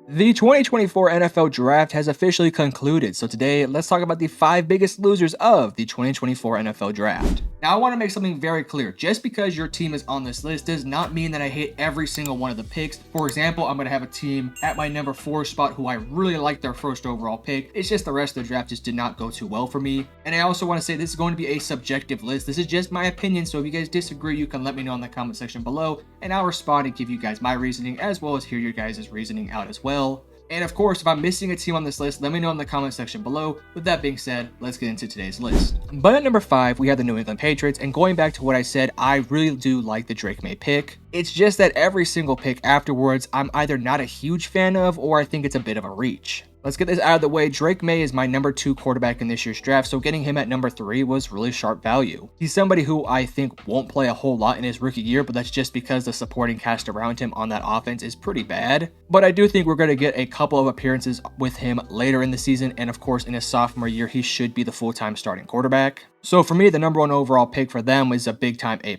The 2024 NFL Draft has officially concluded, so today let's talk about the 5 biggest losers of the 2024 NFL Draft. Now I want to make something very clear, just because your team is on this list does not mean that I hate every single one of the picks. For example, I'm going to have a team at my number 4 spot who I really like their first overall pick. It's just the rest of the draft just did not go too well for me. And I also want to say this is going to be a subjective list. This is just my opinion, so if you guys disagree, you can let me know in the comment section below, and I'll respond and give you guys my reasoning as well as hear your guys' reasoning out as well. And of course, if I'm missing a team on this list, let me know in the comment section below. With that being said, let's get into today's list. But at number 5, we have the New England Patriots, and going back to what I said, I really do like the Drake Maye pick. It's just that every single pick afterwards, I'm either not a huge fan of, or I think it's a bit of a reach. Let's get this out of the way. Drake Maye is my number 2 quarterback in this year's draft, so getting him at number 3 was really sharp value. He's somebody who I think won't play a whole lot in his rookie year, but that's just because the supporting cast around him on that offense is pretty bad. But I do think we're going to get a couple of appearances with him later in the season, and of course in his sophomore year, he should be the full-time starting quarterback. So for me, the number 1 overall pick for them is a big-time A+,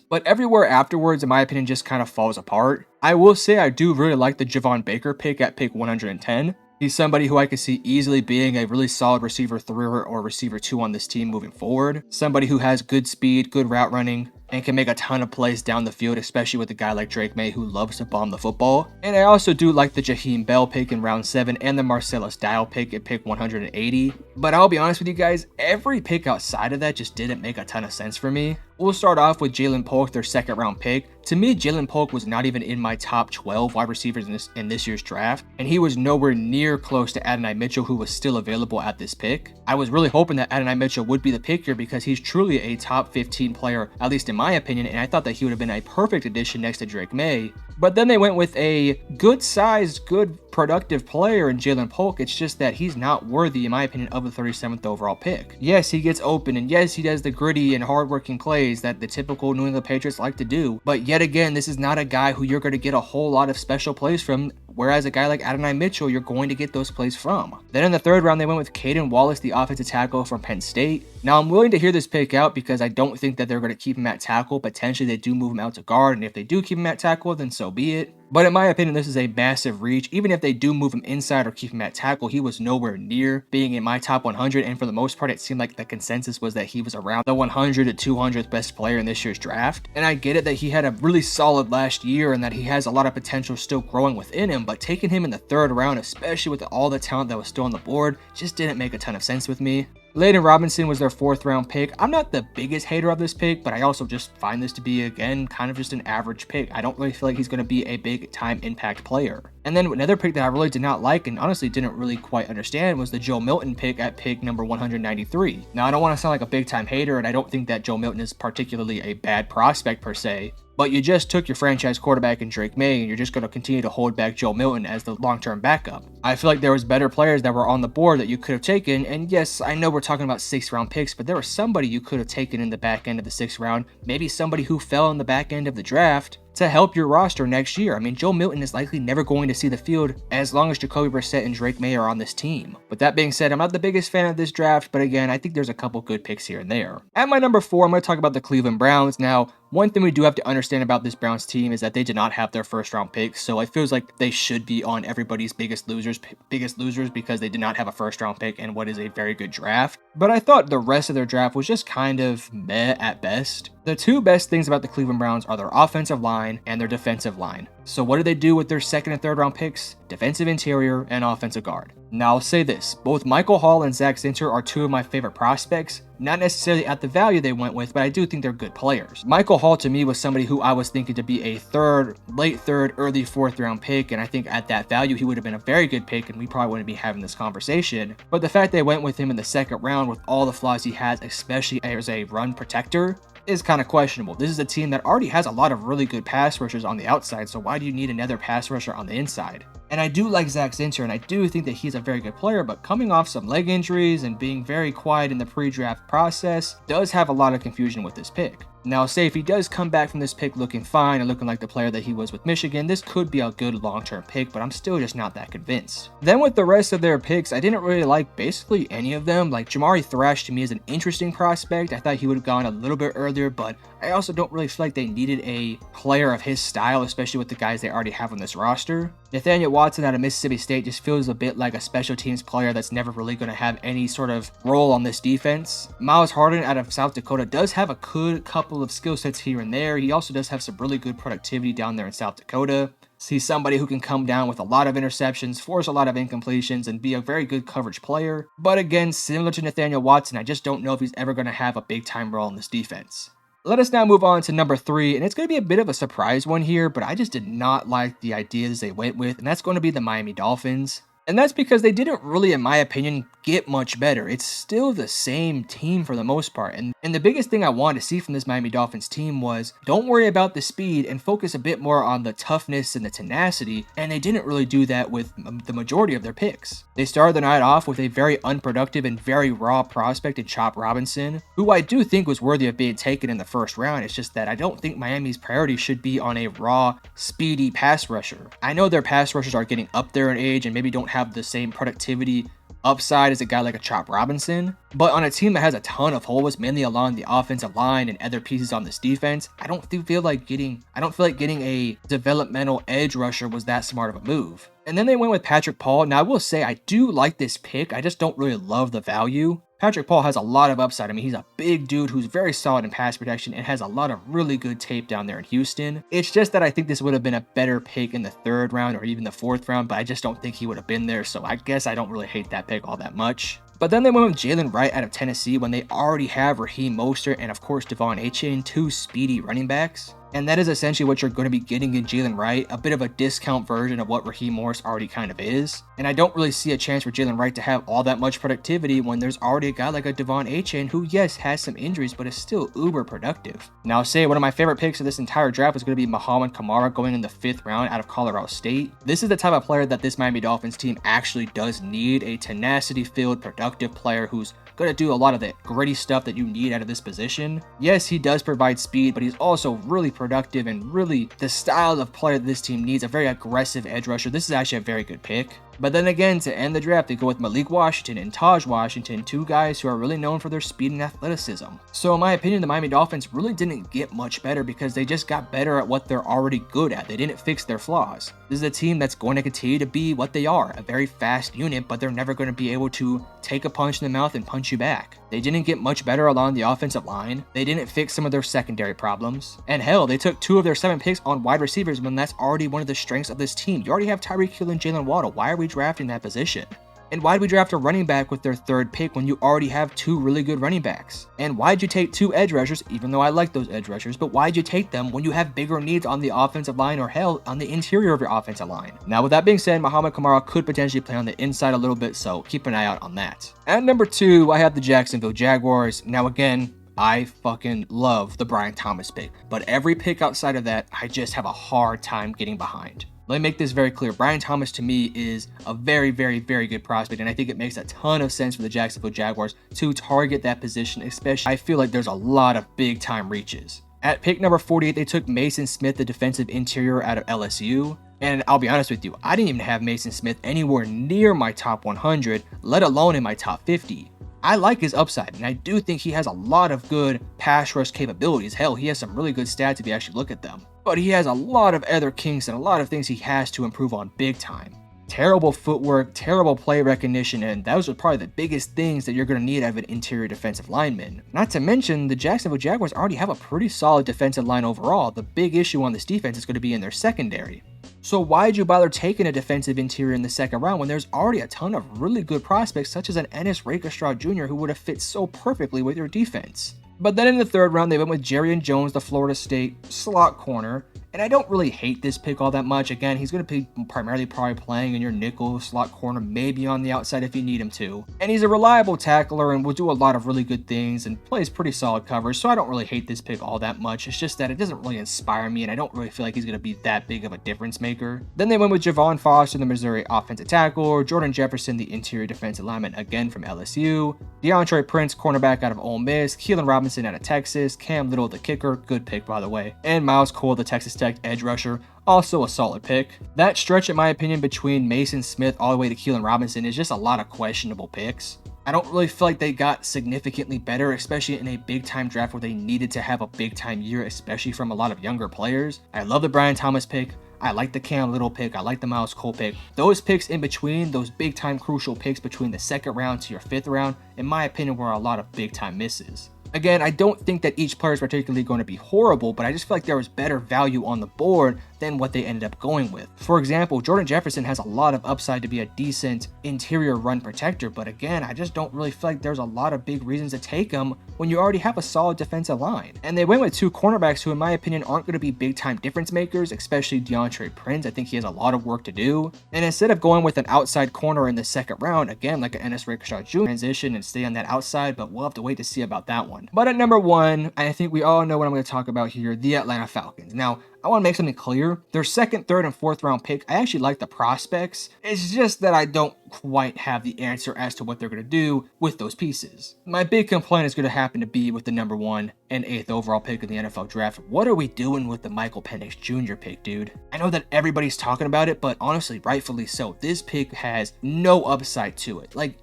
but everywhere afterwards, in my opinion, just kind of falls apart. I will say I do really like the Javon Baker pick at pick 110. He's somebody who I could see easily being a really solid receiver 3 or receiver 2 on this team moving forward. Somebody who has good speed, good route running, and can make a ton of plays down the field, especially with a guy like Drake Maye who loves to bomb the football. And I also do like the Jaheim Bell pick in round 7 and the Marcellus Dial pick at pick 180. But I'll be honest with you guys, every pick outside of that just didn't make a ton of sense for me. We'll start off with Ja'Lynn Polk, their 2nd round pick. To me, Ja'Lynn Polk was not even in my top 12 wide receivers in this year's draft, and he was nowhere near close to Adonai Mitchell, who was still available at this pick. I was really hoping that Adonai Mitchell would be the pick here because he's truly a top 15 player, at least in my opinion, and I thought that he would have been a perfect addition next to Drake Maye. But then they went with a good-sized, good productive player in Ja'Lynn Polk. It's just that he's not worthy, in my opinion, of the 37th overall pick. Yes, he gets open, and yes, he does the gritty and hardworking plays that the typical New England Patriots like to do. But yet again, this is not a guy who you're going to get a whole lot of special plays from, whereas a guy like Adonai Mitchell, you're going to get those plays from. Then in the 3rd round, they went with Caden Wallace, the offensive tackle from Penn State. Now, I'm willing to hear this pick out because I don't think that they're going to keep him at tackle. Potentially, they do move him out to guard, and if they do keep him at tackle, then so be it. But in my opinion, this is a massive reach. Even if they do move him inside or keep him at tackle, he was nowhere near being in my top 100. And for the most part, it seemed like the consensus was that he was around the 100 to 200th best player in this year's draft. And I get it that he had a really solid last year and that he has a lot of potential still growing within him. But taking him in the 3rd round, especially with all the talent that was still on the board, just didn't make a ton of sense with me. Layden Robinson was their 4th round pick. I'm not the biggest hater of this pick, but I also just find this to be, again, kind of just an average pick. I don't really feel like he's going to be a big time impact player. And then another pick that I really did not like and honestly didn't really quite understand was the Joe Milton pick at pick number 193. Now, I don't want to sound like a big time hater, and I don't think that Joe Milton is particularly a bad prospect per se, but you just took your franchise quarterback in Drake Maye, and you're just going to continue to hold back Joe Milton as the long-term backup. I feel like there was better players that were on the board that you could have taken, and yes, I know we're talking about 6th round picks, but there was somebody you could have taken in the back end of the 6th round, maybe somebody who fell in the back end of the draft, to help your roster next year. I mean, Joe Milton is likely never going to see the field as long as Jacoby Brissett and Drake Maye are on this team. With that being said, I'm not the biggest fan of this draft, but again, I think there's a couple good picks here and there. At my number 4, I'm going to talk about the Cleveland Browns. Now, one thing we do have to understand about this Browns team is that they did not have their 1st round picks, so it feels like they should be on everybody's biggest losers because they did not have a 1st round pick in what is a very good draft. But I thought the rest of their draft was just kind of meh at best. The 2 best things about the Cleveland Browns are their offensive line and their defensive line. So what do they do with their 2nd and 3rd round picks? Defensive interior and offensive guard. Now I'll say this, both Michael Hall and Zach Zinter are 2 of my favorite prospects, not necessarily at the value they went with, but I do think they're good players. Michael Hall to me was somebody who I was thinking to be a late 3rd, early 4th round pick, and I think at that value he would have been a very good pick and we probably wouldn't be having this conversation. But the fact they went with him in the 2nd round with all the flaws he has, especially as a run protector, is kind of questionable. This is a team that already has a lot of really good pass rushers on the outside, so why do you need another pass rusher on the inside? And I do like Zach Zinter, and I do think that he's a very good player, but coming off some leg injuries and being very quiet in the pre-draft process does have a lot of confusion with this pick. Now, say if he does come back from this pick looking fine and looking like the player that he was with Michigan, this could be a good long-term pick, but I'm still just not that convinced. Then with the rest of their picks, I didn't really like basically any of them. Like Jamari Thrash to me is an interesting prospect. I thought he would have gone a little bit earlier, but I also don't really feel like they needed a player of his style, especially with the guys they already have on this roster. Nathaniel Watson out of Mississippi State just feels a bit like a special teams player that's never really going to have any sort of role on this defense. Miles Harden out of South Dakota does have a good couple of skill sets here and there. He also does have some really good productivity down there in South Dakota. He's somebody who can come down with a lot of interceptions, force a lot of incompletions, and be a very good coverage player. But again, similar to Nathaniel Watson, I just don't know if he's ever going to have a big-time role in this defense. Let us now move on to number 3, and it's going to be a bit of a surprise one here, but I just did not like the ideas they went with, and that's going to be the Miami Dolphins. And that's because they didn't really, in my opinion, get much better. It's still the same team for the most part. And the biggest thing I wanted to see from this Miami Dolphins team was don't worry about the speed and focus a bit more on the toughness and the tenacity. And they didn't really do that with the majority of their picks. They started the night off with a very unproductive and very raw prospect in Chop Robinson, who I do think was worthy of being taken in the first round. It's just that I don't think Miami's priority should be on a raw, speedy pass rusher. I know their pass rushers are getting up there in age and maybe don't have the same productivity upside as a guy like a Chop Robinson, but on a team that has a ton of holes, mainly along the offensive line and other pieces on this defense, I don't feel like getting a developmental edge rusher was that smart of a move. And then they went with Patrick Paul. Now I will say I do like this pick, I just don't really love the value. Patrick Paul has a lot of upside. I mean, he's a big dude who's very solid in pass protection and has a lot of really good tape down there in Houston. It's just that I think this would have been a better pick in the 3rd round or even the 4th round, but I just don't think he would have been there, so I guess I don't really hate that pick all that much. But then they went with Jalen Wright out of Tennessee when they already have Raheem Mostert and of course Devon Achane, 2 speedy running backs. And that is essentially what you're going to be getting in Jalen Wright, a bit of a discount version of what Raheem Morris already kind of is. And I don't really see a chance for Jalen Wright to have all that much productivity when there's already a guy like a Devon Achane who, yes, has some injuries, but is still uber productive. Now, say one of my favorite picks of this entire draft was going to be Muhammad Kamara going in the 5th round out of Colorado State. This is the type of player that this Miami Dolphins team actually does need, a tenacity-filled, productive player who's going to do a lot of the gritty stuff that you need out of this position. Yes, he does provide speed, but he's also really productive and really the style of player that this team needs, a very aggressive edge rusher. This is actually a very good pick. But then again, to end the draft, they go with Malik Washington and Taj Washington, 2 guys who are really known for their speed and athleticism. So in my opinion, the Miami Dolphins really didn't get much better because they just got better at what they're already good at. They didn't fix their flaws. This is a team that's going to continue to be what they are, a very fast unit, but they're never going to be able to take a punch in the mouth and punch you back. They didn't get much better along the offensive line. They didn't fix some of their secondary problems. And hell, they took 2 of their 7 picks on wide receivers when that's already one of the strengths of this team. You already have Tyreek Hill and Jalen Waddle. Why are we drafting that position? And why'd we draft a running back with their 3rd pick when you already have 2 really good running backs? And why'd you take 2 edge rushers, even though I like those edge rushers, but why'd you take them when you have bigger needs on the offensive line or hell, on the interior of your offensive line? Now with that being said, Muhammad Kamara could potentially play on the inside a little bit, so keep an eye out on that. At number 2, I have the Jacksonville Jaguars. Now again, I fucking love the Brian Thomas pick, but every pick outside of that, I just have a hard time getting behind. Let me make this very clear. Brian Thomas to me is a very, very, very good prospect, and I think it makes a ton of sense for the Jacksonville Jaguars to target that position, especially I feel like there's a lot of big time reaches. At pick number 48, they took Mason Smith, the defensive interior out of LSU. And I'll be honest with you, I didn't even have Mason Smith anywhere near my top 100, let alone in my top 50. I like his upside, and I do think he has a lot of good pass rush capabilities. Hell, he has some really good stats if you actually look at them. But he has a lot of other kinks and a lot of things he has to improve on big time. Terrible footwork, terrible play recognition, and those are probably the biggest things that you're going to need out of an interior defensive lineman. Not to mention, the Jacksonville Jaguars already have a pretty solid defensive line overall. The big issue on this defense is going to be in their secondary. So why'd you bother taking a defensive interior in the 2nd round when there's already a ton of really good prospects such as an Ennis Rakestraw Jr. who would have fit so perfectly with your defense? But then in the 3rd round, they went with Jarrian Jones, the Florida State slot corner, And I don't really hate this pick all that much. Again, he's going to be primarily probably playing in your nickel slot corner, maybe on the outside if you need him to. And he's a reliable tackler and will do a lot of really good things and plays pretty solid coverage, so I don't really hate this pick all that much. It's just that it doesn't really inspire me, and I don't really feel like he's going to be that big of a difference maker. Then they went with Javon Foster, the Missouri offensive tackle, Jordan Jefferson, the interior defensive lineman, again from LSU, DeAndre Prince, cornerback out of Ole Miss, Keelan Robinson out of Texas, Cam Little, the kicker, good pick by the way, and Miles Cole, the Texas Tech edge rusher, also a solid pick. That stretch, in my opinion, between Mason Smith all the way to Keelan Robinson is just a lot of questionable picks. I don't really feel like they got significantly better, especially in a big-time draft where they needed to have a big-time year, especially from a lot of younger players. I love the Brian Thomas pick. I like the Cam Little pick. I like the Miles Cole pick. Those picks in between, those big-time crucial picks between the second round to your fifth round, in my opinion, were a lot of big-time misses. Again, I don't think that each player is particularly going to be horrible, but I just feel like there was better value on the board than what they ended up going with. For example, Jordan Jefferson has a lot of upside to be a decent interior run protector, but again, I just don't really feel like there's a lot of big reasons to take him when you already have a solid defensive line. And they went with two cornerbacks who, in my opinion, aren't going to be big-time difference makers, especially DeAndre Prince. I think he has a lot of work to do. And instead of going with an outside corner in the second round, again, like an Ennis Rakestraw Jr. transition and stay on that outside, but we'll have to wait to see about that one. But at number one, I think we all know what I'm going to talk about here, the Atlanta Falcons. Now, I want to make something clear. Their second, third, and fourth round pick, I actually like the prospects. It's just that I don't quite have the answer as to what they're going to do with those pieces. My big complaint is going to happen to be with the number 1 and 8th overall pick in the NFL draft. What are we doing with the Michael Penix Jr. pick, dude? I know that everybody's talking about it, but honestly, rightfully so. This pick has no upside to it. Like,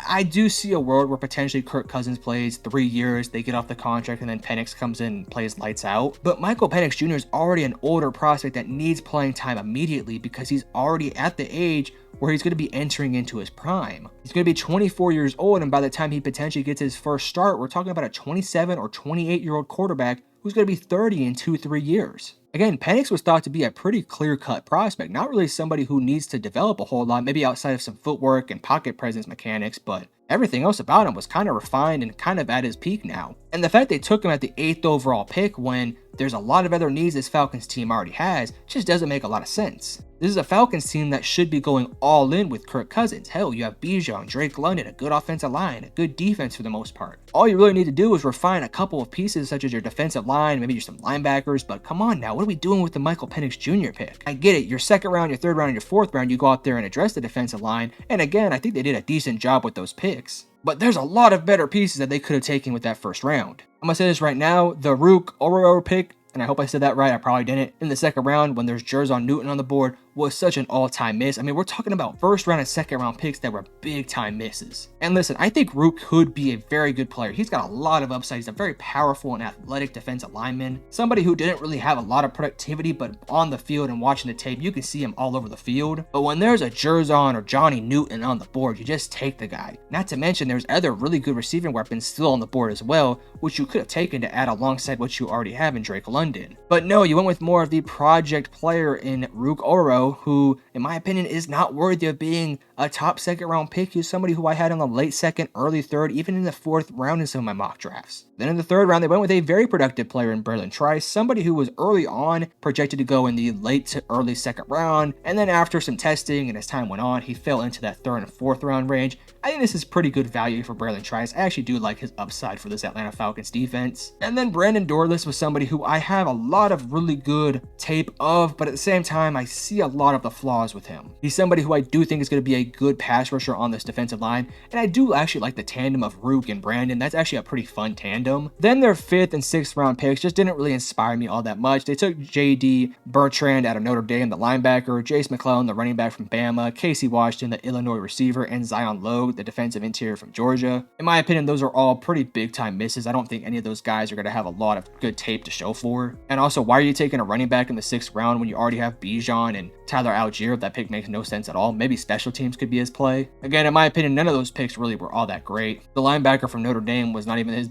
I do see a world where potentially Kirk Cousins plays 3 years, they get off the contract, and then Penix comes in and plays lights out. But Michael Penix Jr. is already an older prospect that needs playing time immediately because he's already at the age where he's going to be entering into his prime. He's going to be 24 years old, and by the time he potentially gets his first start, we're talking about a 27 or 28-year-old quarterback who's going to be 30 in 2-3 years. Again, Penix was thought to be a pretty clear-cut prospect, not really somebody who needs to develop a whole lot, maybe outside of some footwork and pocket presence mechanics, but everything else about him was kind of refined and kind of at his peak now. And the fact they took him at the 8th overall pick when there's a lot of other needs this Falcons team already has just doesn't make a lot of sense. This is a Falcons team that should be going all in with Kirk Cousins. Hell, you have Bijan, Drake London, a good offensive line, a good defense for the most part. All you really need to do is refine a couple of pieces such as your defensive line, maybe some linebackers, but come on now, what are we doing with the Michael Penix Jr. pick? I get it, your second round, your third round, and your fourth round, you go out there and address the defensive line, and again, I think they did a decent job with those picks. But there's a lot of better pieces that they could have taken with that first round. I'm gonna say this right now, the Rook Ororo pick, and I hope I said that right, I probably didn't, in the second round when there's Jerzon Newton on the board, was such an all-time miss. I mean, we're talking about first round and second round picks that were big-time misses. And listen, I think Rook could be a very good player. He's got a lot of upside. He's a very powerful and athletic defensive lineman. Somebody who didn't really have a lot of productivity, but on the field and watching the tape, you can see him all over the field. But when there's a Jerzon or Johnny Newton on the board, you just take the guy. Not to mention, there's other really good receiving weapons still on the board as well, which you could have taken to add alongside what you already have in Drake London. But no, you went with more of the project player in Rook Oro, who, in my opinion, is not worthy of being a top second round pick. He's somebody who I had in the late second, early third, even in the fourth round in some of my mock drafts. Then in the third round, they went with a very productive player in Berlin Trice, somebody who was early on projected to go in the late to early second round, and then after some testing and as time went on, he fell into that third and fourth round range. I think this is pretty good value for Berlin Trice. I actually do like his upside for this Atlanta Falcons defense. And then Brandon Dorlus was somebody who I have a lot of really good tape of, but at the same time, I see a lot of the flaws with him. He's somebody who I do think is going to be a good pass rusher on this defensive line, and I do actually like the tandem of Rook and Brandon. That's actually a pretty fun tandem. Then their 5th and 6th round picks just didn't really inspire me all that much. They took J.D. Bertrand out of Notre Dame, the linebacker, Jace McClellan, the running back from Bama, Casey Washington, the Illinois receiver, and Zion Logue, the defensive interior from Georgia. In my opinion, those are all pretty big time misses. I don't think any of those guys are going to have a lot of good tape to show for. And also, why are you taking a running back in the 6th round when you already have Bijan and Tyler Algier? That pick makes no sense at all. Maybe special teams could be his play. Again, in my opinion, none of those picks really were all that great. The linebacker from Notre Dame was not even the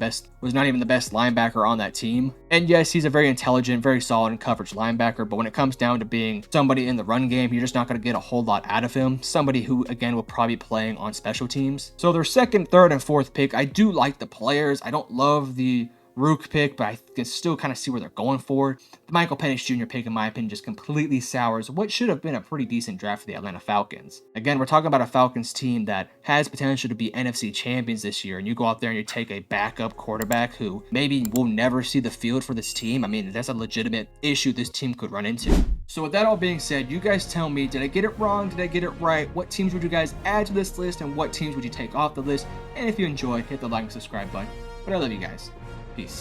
best linebacker on that team. And yes, he's a very intelligent, very solid coverage linebacker, but when it comes down to being somebody in the run game, you're just not going to get a whole lot out of him. Somebody who, again, will probably be playing on special teams. So their 2nd, 3rd, and 4th pick, I do like the players. I don't love the Rook pick, but I can still kind of see where they're going for. The Michael Penix Jr. pick, in my opinion, just completely sours what should have been a pretty decent draft for the Atlanta Falcons. Again, we're talking about a Falcons team that has potential to be NFC champions this year, and you go out there and you take a backup quarterback who maybe will never see the field for this team. I mean, that's a legitimate issue this team could run into. So with that all being said, you guys tell me, did I get it wrong? Did I get it right? What teams would you guys add to this list, and what teams would you take off the list? And if you enjoyed, hit the like and subscribe button. But I love you guys. Peace.